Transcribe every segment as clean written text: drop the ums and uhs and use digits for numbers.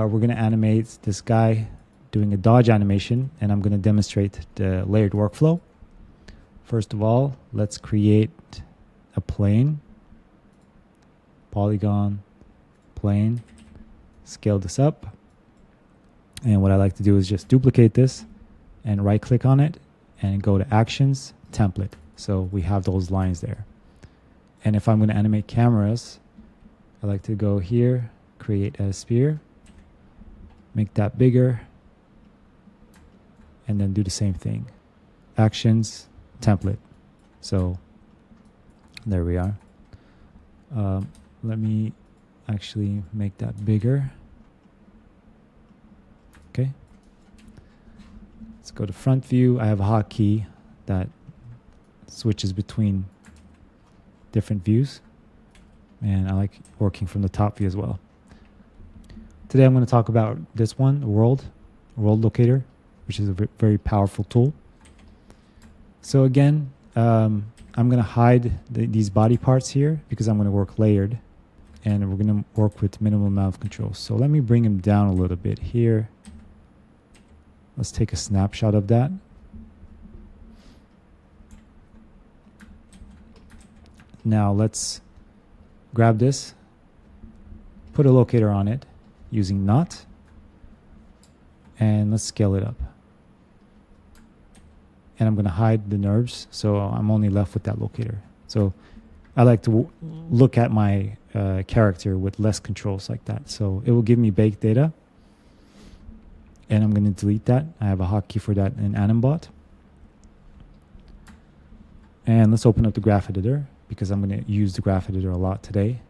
We're going to animate this guy doing a dodge animation, and I'm going to demonstrate the layered workflow. First of all, let's create a plane, polygon, plane, scale this up. And what I like to do is just duplicate this and right click on it and go to actions, template. So we have those lines there. And if I'm going to animate cameras, I like to go here, create a sphere, make that bigger, and then do the same thing. Actions, template. So there we are. Let me actually make that bigger. Okay. Let's go to front view. I have a hotkey that switches between different views, and I like working from the top view as well. Today I'm going to talk about this one, world locator, which is a very powerful tool. So again, I'm going to hide these body parts here because I'm going to work layered, and we're going to work with minimal amount of controls. So let me bring him down a little bit here. Let's take a snapshot of that. Now let's grab this, put a locator on it using not, and let's scale it up. And I'm going to hide the nerves, so I'm only left with that locator. So I like to look at my character with less controls like that. So it will give me baked data, and I'm going to delete that. I have a hotkey for that in AnimBot. And let's open up the graph editor because I'm going to use the graph editor a lot today.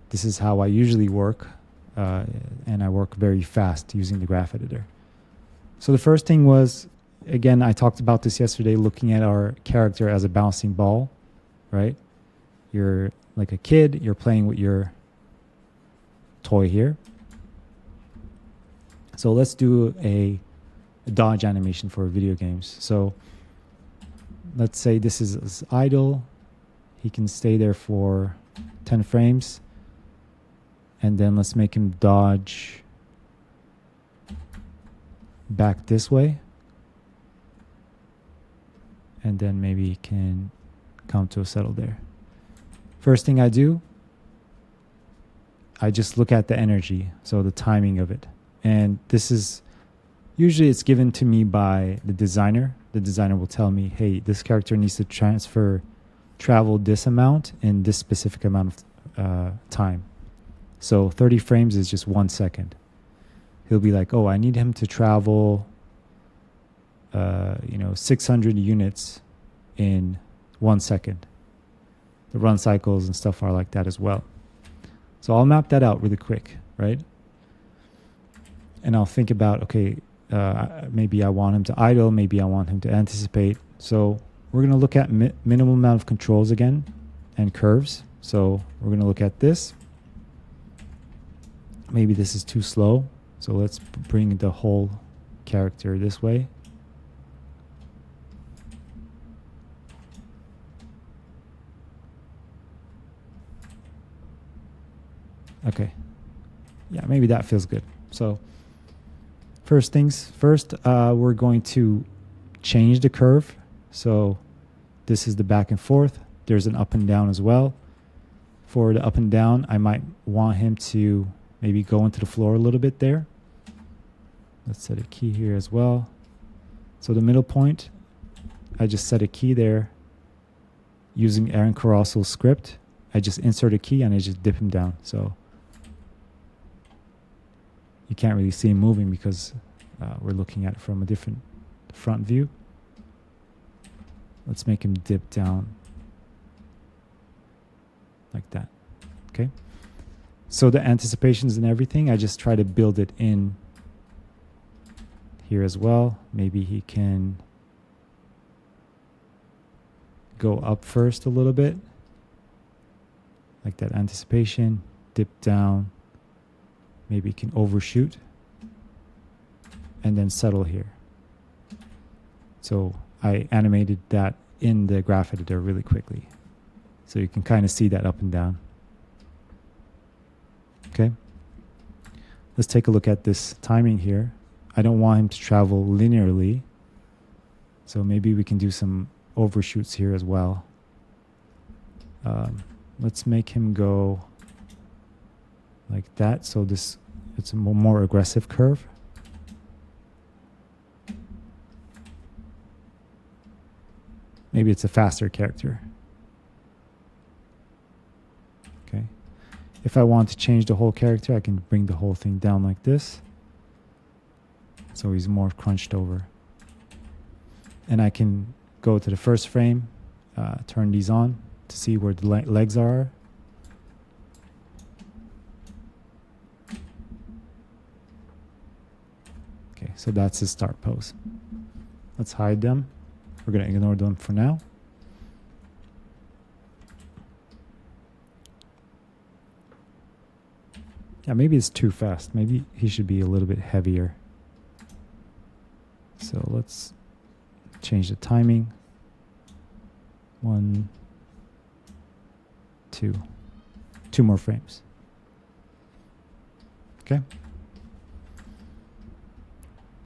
This is how I usually work, and I work very fast using the graph editor. So the first thing was, again, I talked about this yesterday, looking at our character as a bouncing ball, right? You're like a kid, you're playing with your toy here. So let's do a dodge animation for video games. So let's say this is idle. He can stay there for 10 frames. And then let's make him dodge back this way. And then maybe he can come to a settle there. First thing I do, I just look at the energy, so the timing of it. And this is, usually it's given to me by the designer. The designer will tell me, hey, this character needs to travel this amount in this specific amount of time. So 30 frames is just 1 second. He'll be like, oh, I need him to travel 600 units in 1 second. The run cycles and stuff are like that as well. So I'll map that out really quick, right? And I'll think about, okay, maybe I want him to idle, maybe I want him to anticipate. So we're going to look at minimum amount of controls again and curves. So we're going to look at this. Maybe this is too slow. So let's bring the whole character this way. Okay. Yeah, maybe that feels good. So first things first, we're going to change the curve. So this is the back and forth. There's an up and down as well. For the up and down, I might want him to maybe go into the floor a little bit there. Let's set a key here as well. So the middle point, I just set a key there using Aaron Carossel's script. I just insert a key and I just dip him down. So you can't really see him moving because we're looking at it from a different front view. Let's make him dip down like that. Okay. So the anticipations and everything, I just try to build it in here as well. Maybe he can go up first a little bit, like that anticipation, dip down. Maybe he can overshoot and then settle here. So I animated that in the graph editor really quickly. So you can kind of see that up and down. Okay. let's take a look at this timing here. I don't want him to travel linearly. So maybe we can do some overshoots here as well. Let's make him go like that. So it's a more aggressive curve. Maybe it's a faster character. Okay. If I want to change the whole character, I can bring the whole thing down like this. So he's more crunched over. And I can go to the first frame, turn these on to see where the legs are. Okay, so that's his start pose. Let's hide them. We're going to ignore them for now. Yeah, maybe it's too fast. Maybe he should be a little bit heavier. So let's change the timing. 1, 2. 2 more frames. Okay.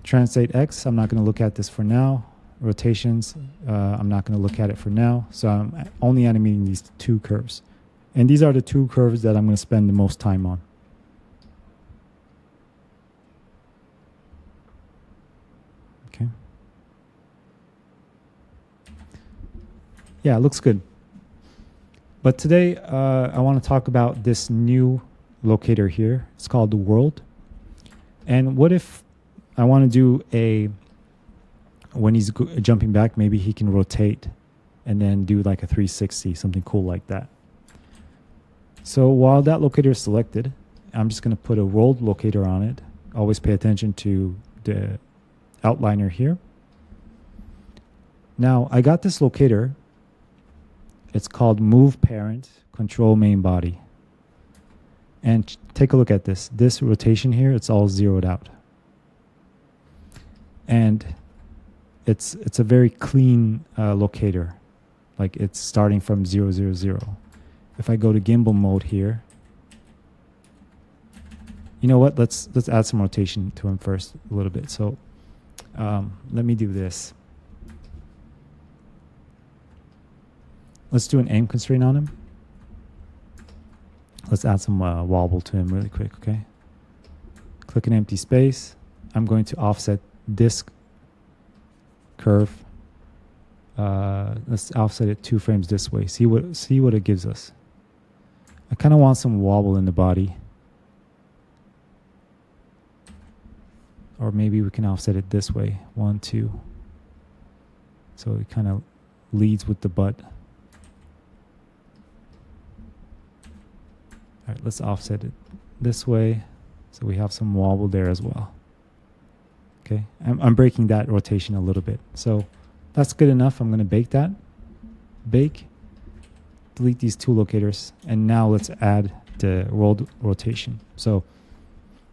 Translate X, I'm not going to look at this for now. Rotations, I'm not going to look at it for now. So I'm only animating these 2 curves. And these are the 2 curves that I'm going to spend the most time on. Okay. Yeah, it looks good. But today, I want to talk about this new locator here. It's called the world. And what if I want to do when he's jumping back, maybe he can rotate and then do like a 360, something cool like that. So while that locator is selected, I'm just going to put a world locator on it. Always pay attention to the outliner here. Now, I got this locator. It's called Move Parent, Control Main Body. And take a look at this. This rotation here, it's all zeroed out. And it's a very clean locator. Like it's starting from 0, 0, 0. If I go to gimbal mode here, you know what? Let's add some rotation to him first a little bit. So let me do this. Let's do an aim constraint on him. Let's add some wobble to him really quick, okay? Click an empty space. I'm going to offset this curve. Let's offset it 2 frames this way. See what it gives us. I kind of want some wobble in the body. Or maybe we can offset it this way. 1, 2. So it kind of leads with the butt. All right, let's offset it this way. So we have some wobble there as well. Okay, I'm breaking that rotation a little bit. So that's good enough. I'm going to bake that. Bake. Delete these 2 locators. And now let's add the world rotation. So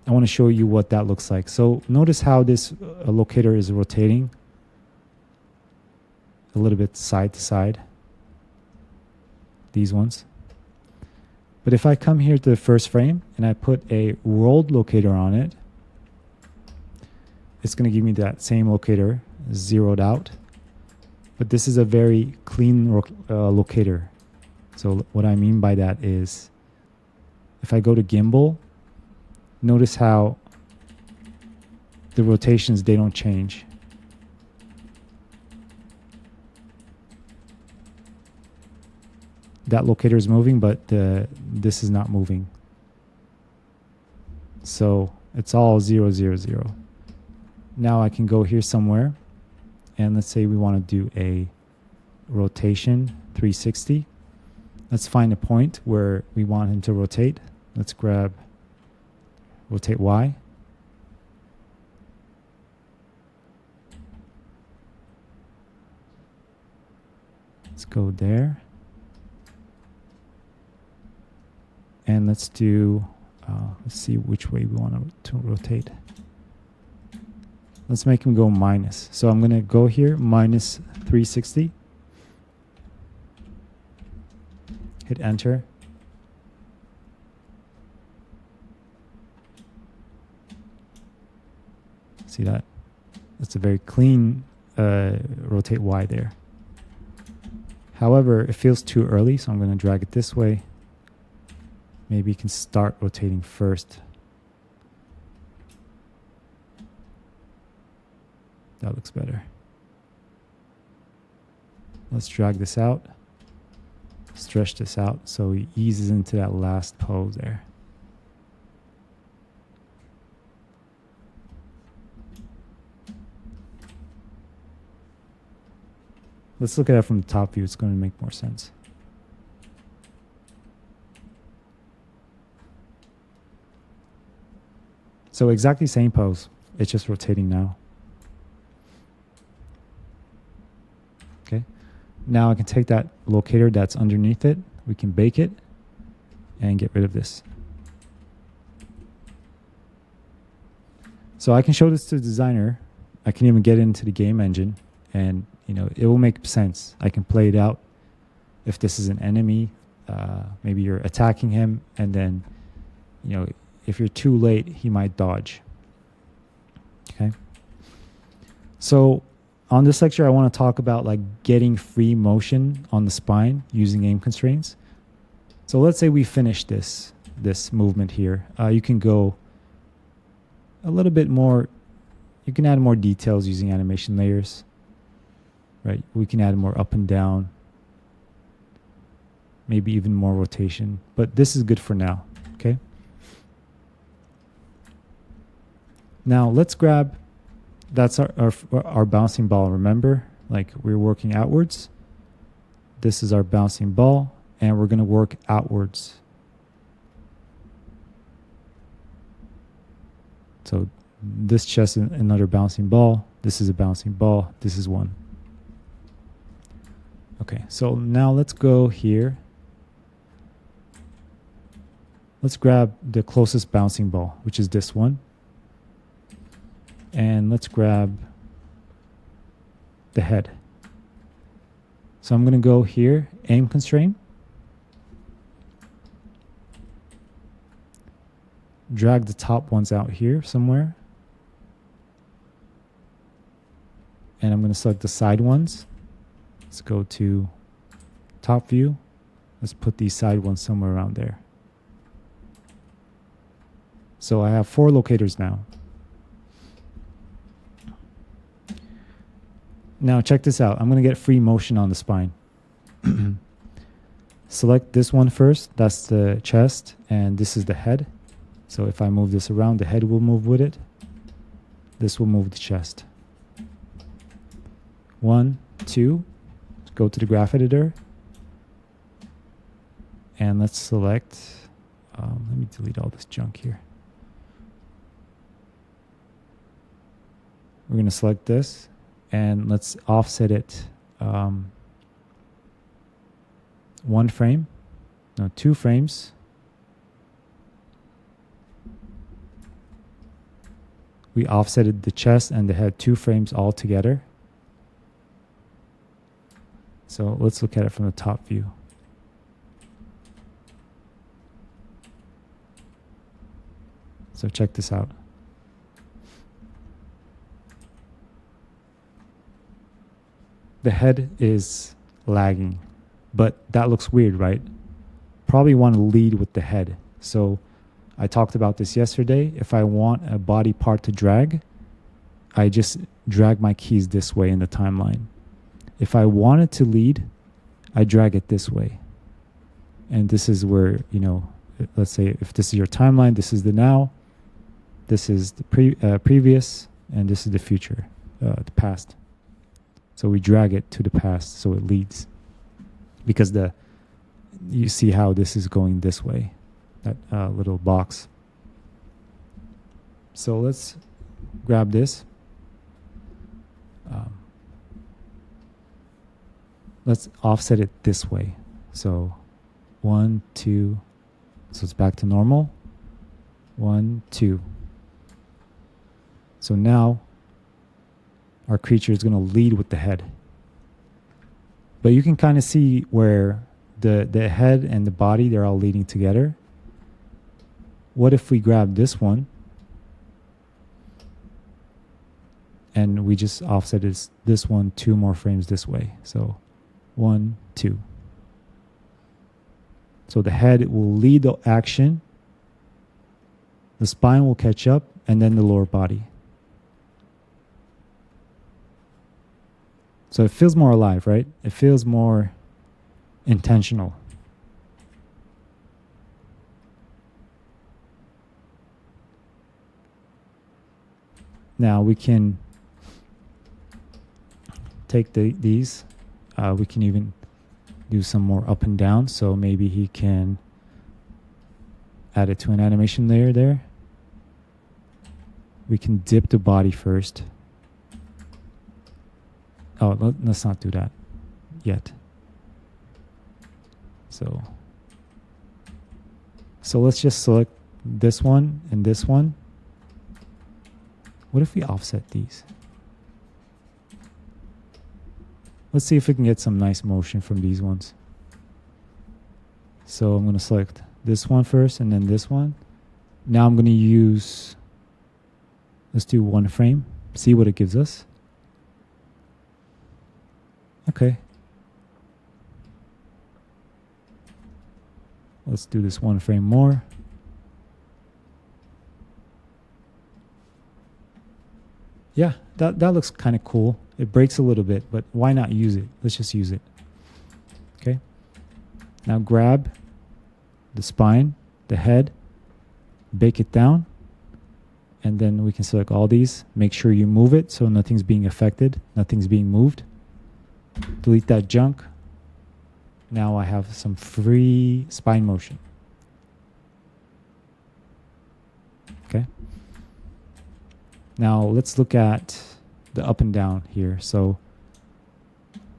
I want to show you what that looks like. So notice how this locator is rotating a little bit side to side. These ones. But if I come here to the first frame and I put a world locator on it, it's going to give me that same locator zeroed out. But this is a very clean locator. So what I mean by that is if I go to gimbal, notice how the rotations, they don't change. That locator is moving, but this is not moving. So it's all 0, 0, 0. Now I can go here somewhere, and let's say we want to do a rotation 360. Let's find a point where we want him to rotate. Let's grab rotate Y. Let's go there. And let's do, let's see which way we want to rotate. Let's make him go minus. So I'm going to go here, minus 360. Hit enter. See that? That's a very clean rotate Y there. However, it feels too early, so I'm going to drag it this way. Maybe you can start rotating first. That looks better. Let's drag this out. Stretch this out so he eases into that last pose there. Let's look at it from the top view. It's going to make more sense. So exactly same pose. It's just rotating now. Okay. Now I can take that locator that's underneath it. We can bake it and get rid of this. So I can show this to the designer. I can even get into the game engine, and it will make sense. I can play it out. If this is an enemy, maybe you're attacking him, and then if you're too late, he might dodge. Okay. So on this lecture, I want to talk about getting free motion on the spine using aim constraints. So let's say we finish this movement here. You can go a little bit more. You can add more details using animation layers. Right? We can add more up and down, maybe even more rotation. But this is good for now. Okay. Now let's grab. That's our bouncing ball. Remember, we're working outwards. This is our bouncing ball, and we're going to work outwards. So this chest is another bouncing ball. This is a bouncing ball. This is one. Okay, so now let's go here. Let's grab the closest bouncing ball, which is this one. And let's grab the head. So I'm going to go here, aim constraint. Drag the top ones out here somewhere. And I'm going to select the side ones. Let's go to top view. Let's put these side ones somewhere around there. So I have 4 locators now. Now check this out. I'm going to get free motion on the spine. Select this one first. That's the chest, and this is the head. So if I move this around, the head will move with it. This will move the chest. 1, 2. Let's go to the graph editor. And let's select, let me delete all this junk here. We're going to select this. And let's offset it 1 frame, no, 2 frames. We offsetted the chest and the head 2 frames all together. So let's look at it from the top view. So check this out. The head is lagging, but that looks weird, right? Probably want to lead with the head. So I talked about this yesterday. If I want a body part to drag, I just drag my keys this way in the timeline. If I want it to lead, I drag it this way. And this is where, let's say if this is your timeline, this is the now, this is the previous, and this is the future, the past. So we drag it to the past so it leads. Because you see how this is going this way, that little box. So let's grab this. Let's offset it this way. So 1, 2, so it's back to normal. 1, 2. So now our creature is going to lead with the head. But you can kind of see where the head and the body, they're all leading together. What if we grab this one and we just offset this one 2 more frames this way. So 1, 2. So the head will lead the action, the spine will catch up, and then the lower body. So it feels more alive, right? It feels more intentional. Now we can take these. We can even do some more up and down. So maybe he can add it to an animation layer there. We can dip the body first. Oh, let's not do that yet. So let's just select this one and this one. What if we offset these? Let's see if we can get some nice motion from these ones. So I'm going to select this one first and then this one. Now I'm going to use, let's do 1 frame, see what it gives us. Okay. Let's do this 1 frame more. Yeah, that looks kind of cool. It breaks a little bit, but why not use it? Let's just use it. Okay. Now grab the spine, the head, bake it down, and then we can select all these. Make sure you move it so nothing's being affected, nothing's being moved. Delete that junk. Now I have some free spine motion. Okay. Now let's look at the up and down here. So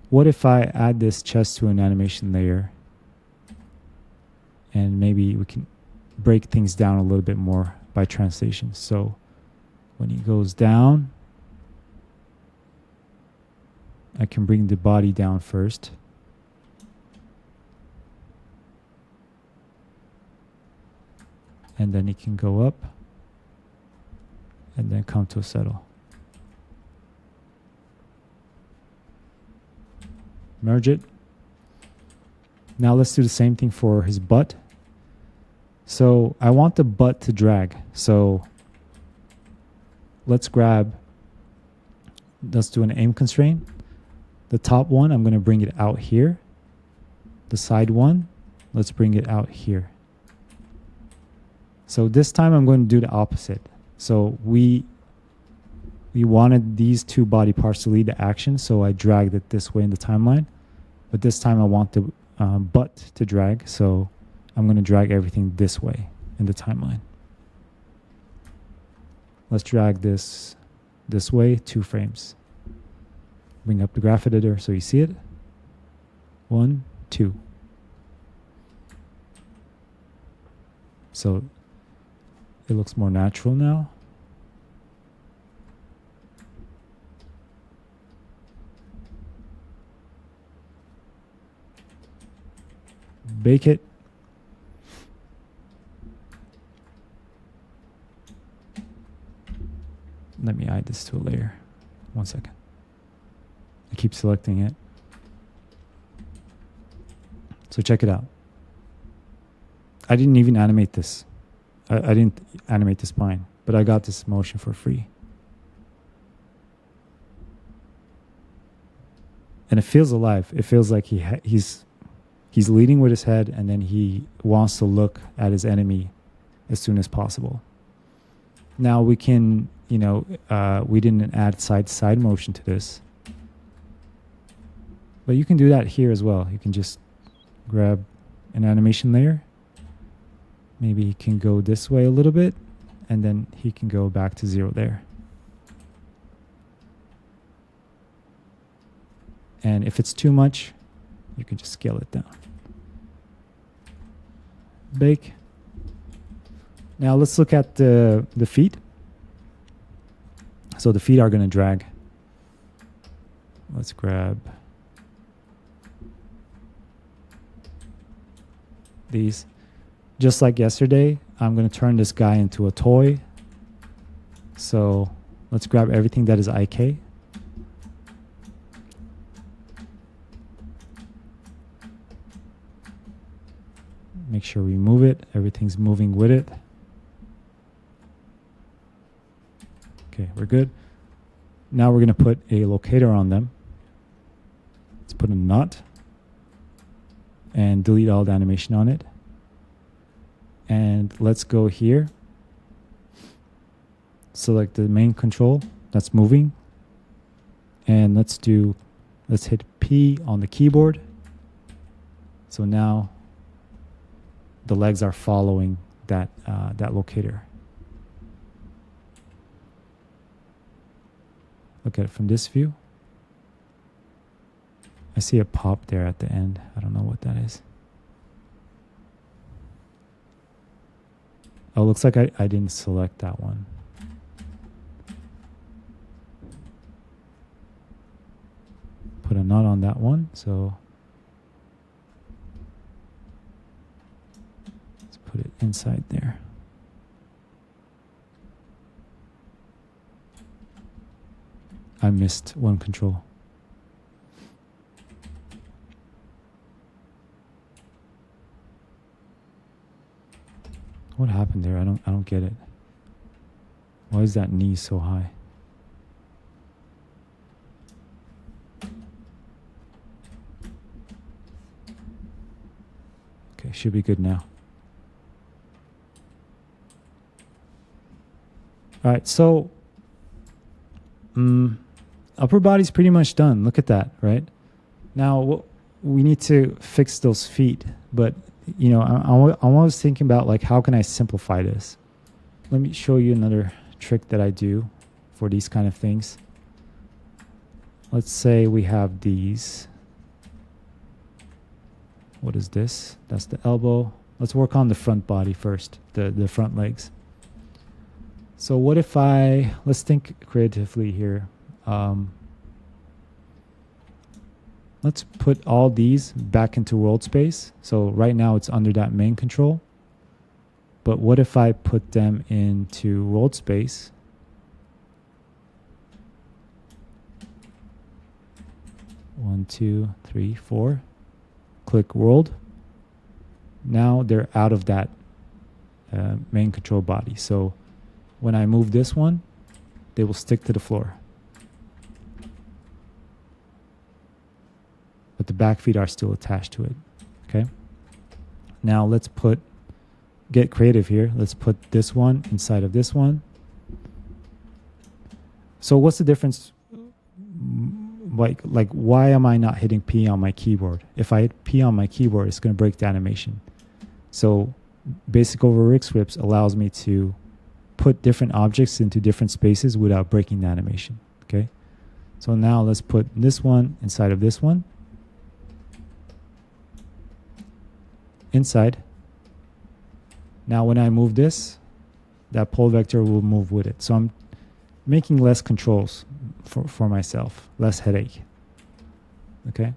what if I add this chest to an animation layer, and maybe we can break things down a little bit more by translation. So when he goes down, I can bring the body down first. And then he can go up and then come to a settle. Merge it. Now let's do the same thing for his butt. So I want the butt to drag. So let's do an aim constraint. The top one, I'm going to bring it out here. The side one, let's bring it out here. So this time I'm going to do the opposite. So we wanted these 2 body parts to lead the action, so I dragged it this way in the timeline. But this time I want the butt to drag, so I'm going to drag everything this way in the timeline. Let's drag this way 2 frames. Bring up the graph editor so you see it. 1, 2. So it looks more natural now. Bake it. Let me add this to a layer. 1 second. I keep selecting it. So check it out. I didn't even animate this. I didn't animate the spine, but I got this motion for free. And it feels alive. It feels like he's leading with his head, and then he wants to look at his enemy as soon as possible. Now we can, we didn't add side-to-side motion to this, but you can do that here as well. You can just grab an animation layer. Maybe he can go this way a little bit, and then he can go back to 0 there. And if it's too much, you can just scale it down. Bake. Now let's look at the feet. So the feet are going to drag. Let's grab these. Just like yesterday, I'm going to turn this guy into a toy. So Let's grab everything that is IK. Make sure we move it. Everything's moving with it. Okay, we're good. Now we're going to put a locator on them. Let's put a knot and delete all the animation on it. And let's go here. Select the main control that's moving. And let's hit P on the keyboard. So now the legs are following that locator. Look at it from this view. I see a pop there at the end. I don't know what that is. Oh, looks like I didn't select that one. Put a knot on that one, so let's put it inside there. I missed one control. What happened there? I don't get it. Why is that knee so high? Okay, should be good now. All right, so upper body's pretty much done. Look at that, right? Now we need to fix those feet, but you know, I'm always thinking about like, how can I simplify this? Let me show you another trick that I do for these kind of things. Let's say we have these. What is this? That's the elbow. Let's work on the front body first, the front legs. So what if let's think creatively here. Let's put all these back into world space. So right now it's under that main control. But what if I put them into world space? One, two, three, four. Click world. Now they're out of that main control body. So when I move this one, they will stick to the floor. But the back feet are still attached to it. Okay. Now let's get creative here. Let's put this one inside of this one. So what's the difference? Like why am I not hitting P on my keyboard? If I hit P on my keyboard, it's going to break the animation. So BasicOverRig scripts allows me to put different objects into different spaces without breaking the animation. Okay. So now let's put this one inside of this one. Inside. Now when I move this, that pole vector will move with it. So I'm making less controls for myself, less headache. Okay.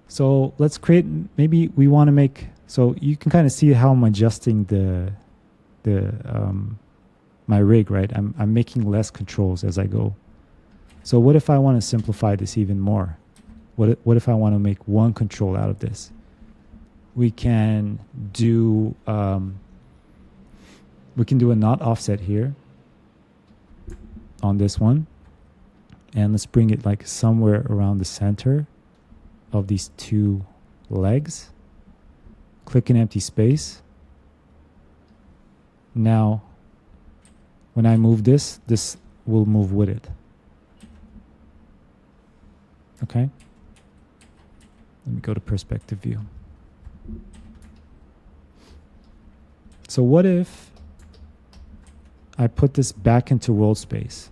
So let's create, maybe we want to make, so you can kind of see how I'm adjusting my rig, right? I'm making less controls as I go. So what if I want to simplify this even more? What if I want to make one control out of this? We can do a knot offset here on this one, and let's bring it like somewhere around the center of these two legs. Click an empty space. Now when I move this will move with it. Okay, let me go to perspective view. So what if I put this back into world space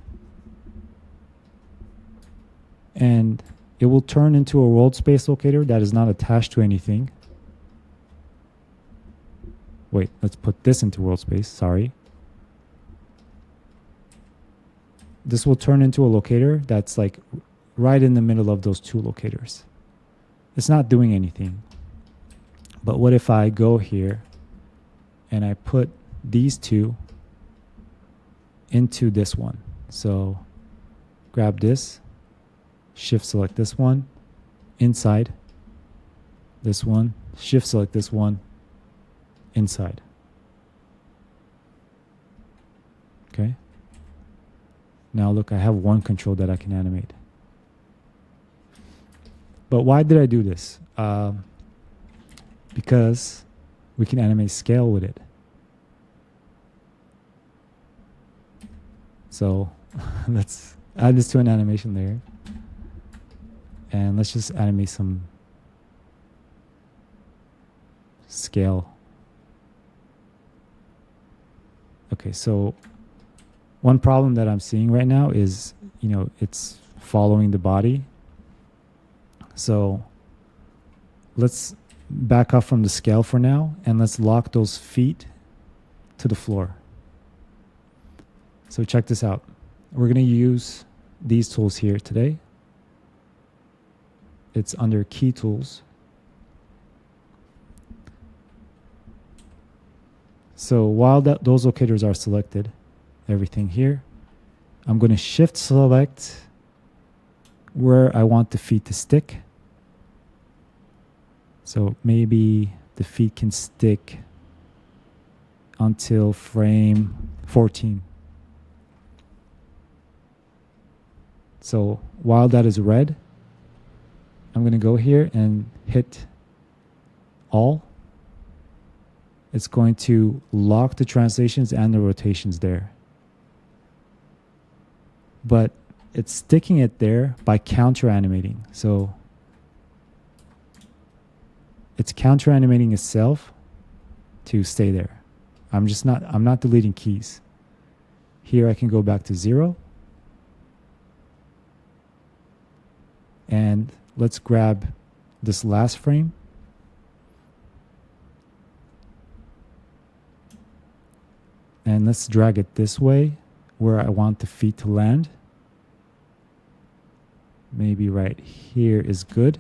and it will turn into a world space locator that is not attached to anything. Wait, let's put this into world space, sorry. This will turn into a locator that's like right in the middle of those two locators. It's not doing anything. But what if I go here and I put these two into this one? So grab this, shift select this one, inside, this one, shift select this one, inside. Okay. Now look, I have one control that I can animate. But why did I do this? Because we can animate scale with it. So let's add this to an animation layer. And let's just animate some scale. Okay, so one problem that I'm seeing right now is, it's following the body. So let's back off from the scale for now, and let's lock those feet to the floor. So check this out. We're going to use these tools here today. It's under Key Tools. So while those locators are selected, everything here, I'm going to shift select where I want the feet to stick. So maybe the feet can stick until frame 14. So while that is red, I'm going to go here and hit all. It's going to lock the translations and the rotations there. But it's sticking it there by counter animating. So it's counter animating itself to stay there. I'm not deleting keys. Here I can go back to 0. And let's grab this last frame. And let's drag it this way where I want the feet to land. Maybe right here is good.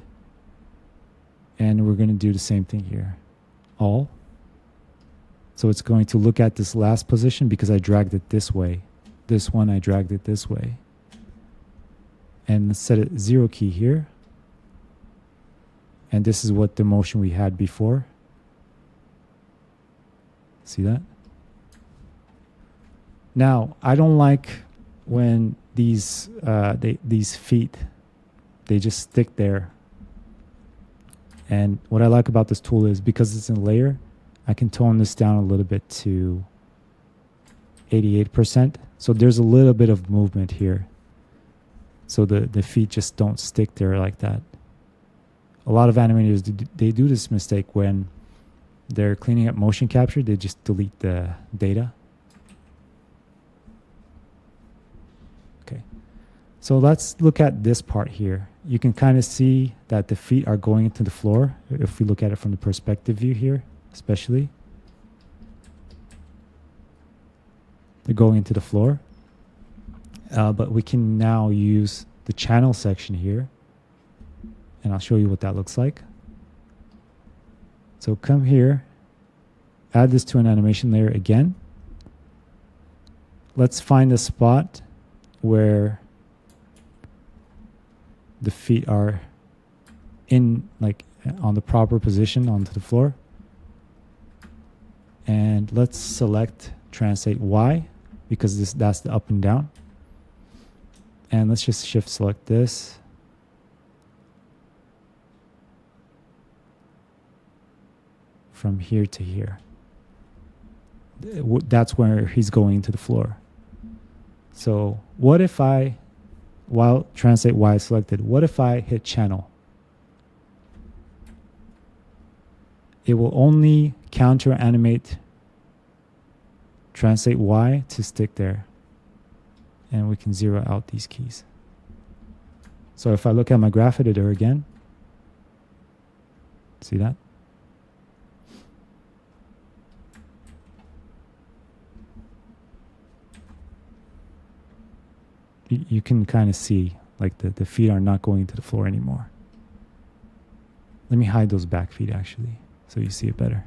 And we're going to do the same thing here. All. So it's going to look at this last position because I dragged it this way. This one I dragged it this way. And let's set it 0 key here. And this is what the motion we had before. See that? Now, I don't like when these feet, they just stick there. And what I like about this tool is because it's in layer, I can tone this down a little bit to 88%. So there's a little bit of movement here. So the feet just don't stick there like that. A lot of animators, they do this mistake when they're cleaning up motion capture. They just delete the data. Okay. So let's look at this part here. You can kind of see that the feet are going into the floor. If we look at it from the perspective view here, especially. They're going into the floor. But we can now use the channel section here. And I'll show you what that looks like. So come here, add this to an animation layer again. Let's find a spot where the feet are in, like, on the proper position onto the floor. And let's select translate Y because that's the up and down. And let's just shift select this. From here to here. That's where he's going to the floor. So what if while translate Y is selected, what if I hit channel? It will only counter animate translate Y to stick there. And we can zero out these keys. So if I look at my graph editor again, see that? You can kind of see like the feet are not going to the floor anymore. Let me hide those back feet actually so you see it better.